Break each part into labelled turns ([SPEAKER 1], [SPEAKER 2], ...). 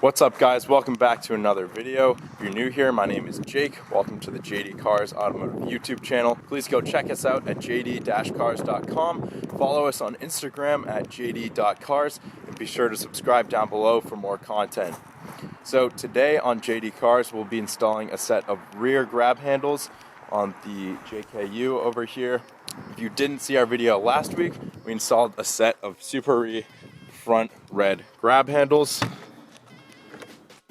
[SPEAKER 1] What's up guys, welcome back to another video. If you're new here, my name is Jake. Welcome to the JD Cars Automotive YouTube channel. Please go check us out at jd-cars.com. Follow us on Instagram at jd.cars and be sure to subscribe down below for more content. So today on JD Cars, we'll be installing a set of rear grab handles on the JKU over here. If you didn't see our video last week, we installed a set of Suparee front red grab handles,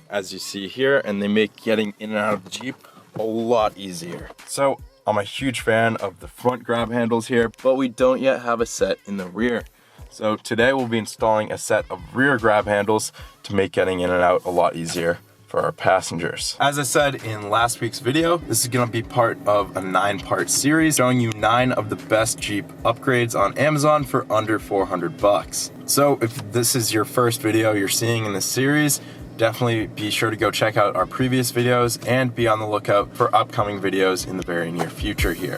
[SPEAKER 1] as you see here, and they make getting in and out of the Jeep a lot easier. So I'm a huge fan of the front grab handles here, but we don't yet have a set in the rear. So today we'll be installing a set of rear grab handles to make getting in and out a lot easier for our passengers. As I said in last week's video, this is gonna be part of a 9-part series showing you 9 of the best Jeep upgrades on Amazon for under 400 bucks. So if this is your first video you're seeing in this series, definitely be sure to go check out our previous videos and be on the lookout for upcoming videos in the very near future here.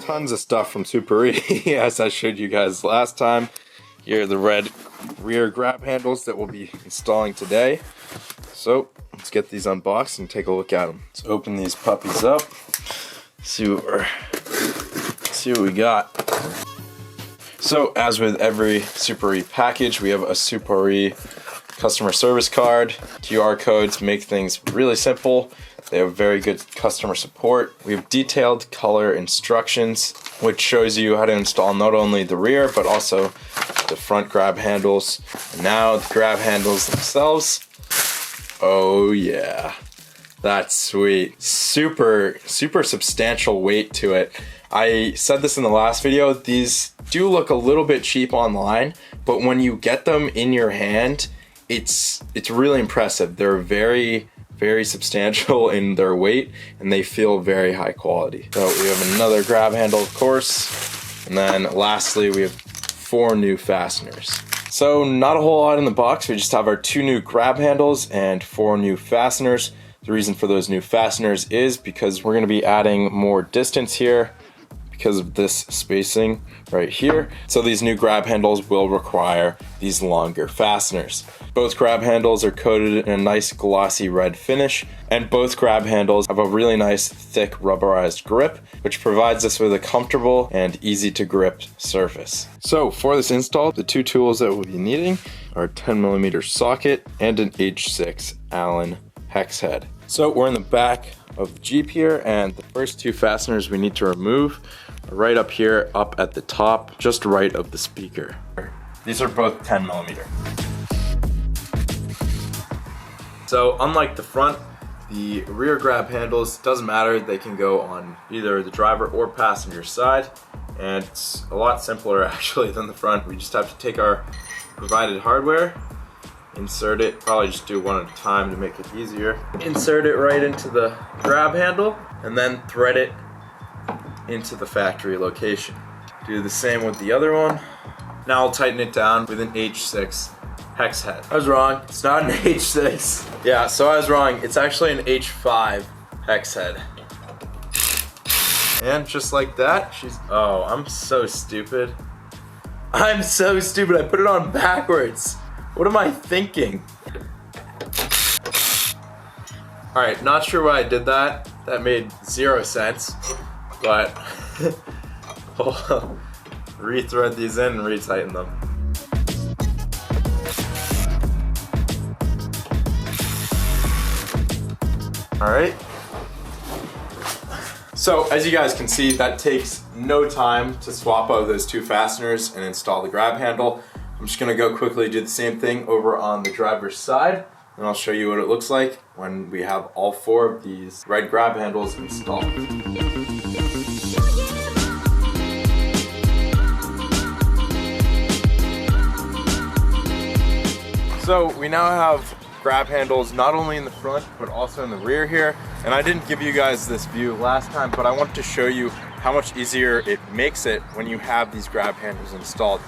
[SPEAKER 1] Tons of stuff from Suparee, as I showed you guys last time. Here are the red rear grab handles that we'll be installing today. So let's get these unboxed and take a look at them. Let's open these puppies up, see what we got. So as with every Suparee package, we have a Suparee customer service card, QR codes make things really simple. They have very good customer support. We have detailed color instructions, which shows you how to install not only the rear, but also the front grab handles. And now the grab handles themselves. Oh yeah, that's sweet. Super substantial weight to it. I said this in the last video, these do look a little bit cheap online, but when you get them in your hand, it's really impressive. They're very substantial in their weight and they feel very high quality. So we have another grab handle, of course, and then lastly we have 4 new fasteners. So not a whole lot in the box. We just have our 2 new grab handles and 4 new fasteners. The reason for those new fasteners is because we're going to be adding more distance here because of this spacing right here. So these new grab handles will require these longer fasteners. Both grab handles are coated in a nice glossy red finish, and both grab handles have a really nice thick rubberized grip, which provides us with a comfortable and easy to grip surface. So for this install, the 2 tools that we'll be needing are a 10mm socket and an H6 Allen hex head. So we're in the back of the Jeep here, and the first 2 fasteners we need to remove are right up here, up at the top, just right of the speaker. These are both 10mm. So unlike the front, the rear grab handles, doesn't matter, they can go on either the driver or passenger side, and it's a lot simpler actually than the front. We just have to take our provided hardware, insert it, probably just do one at a time to make it easier. Insert it right into the grab handle and then thread it into the factory location. Do the same with the other one. Now I'll tighten it down with an H6 hex head. I was wrong, it's not an H6. Yeah, so I was wrong, it's actually an H5 hex head. And just like that, oh, I'm so stupid. I'm so stupid, I put it on backwards. What am I thinking? Alright, not sure why I did that. That made 0 sense, but I'll rethread these in and retighten them. Alright. So as you guys can see, that takes no time to swap out those 2 fasteners and install the grab handle. I'm just gonna go quickly do the same thing over on the driver's side, and I'll show you what it looks like when we have all 4 of these red grab handles installed. So we now have grab handles not only in the front but also in the rear here, and I didn't give you guys this view last time, but I wanted to show you how much easier it makes it when you have these grab handles installed.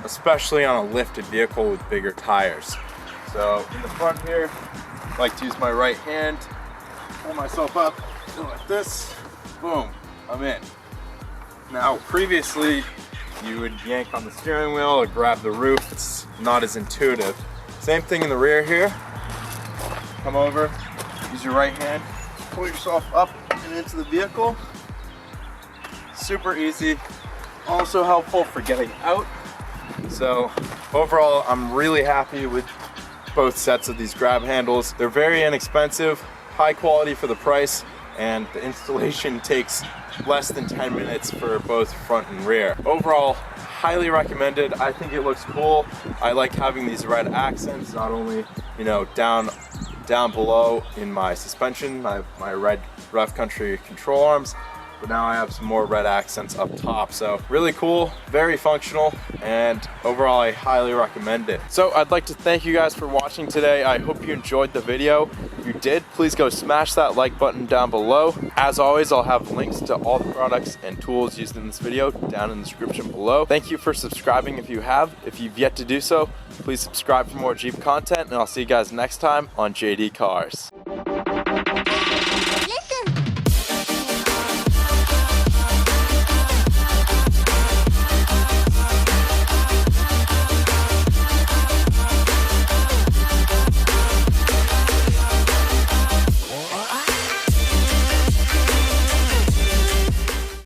[SPEAKER 1] especially on a lifted vehicle with bigger tires. So in the front here, I like to use my right hand, pull myself up, go like this, boom, I'm in. Now previously you would yank on the steering wheel or grab the roof. It's not as intuitive. Same thing in the rear here. Come over, use your right hand, pull yourself up and into the vehicle. Super easy, also helpful for getting out. So overall, I'm really happy with both sets of these grab handles. They're very inexpensive, high quality for the price, and the installation takes less than 10 minutes for both front and rear. Overall, highly recommended. I think it looks cool. I like having these red accents, not only, you know, down below in my suspension. I have my red Rough Country control arms, but now I have some more red accents up top. So really cool, very functional, and overall I highly recommend it. So I'd like to thank you guys for watching today. I hope you enjoyed the video. If you did, please go smash that like button down below. As always, I'll have links to all the products and tools used in this video down in the description below. Thank you for subscribing if you have. If you've yet to do so, please subscribe for more Jeep content, and I'll see you guys next time on JD Cars.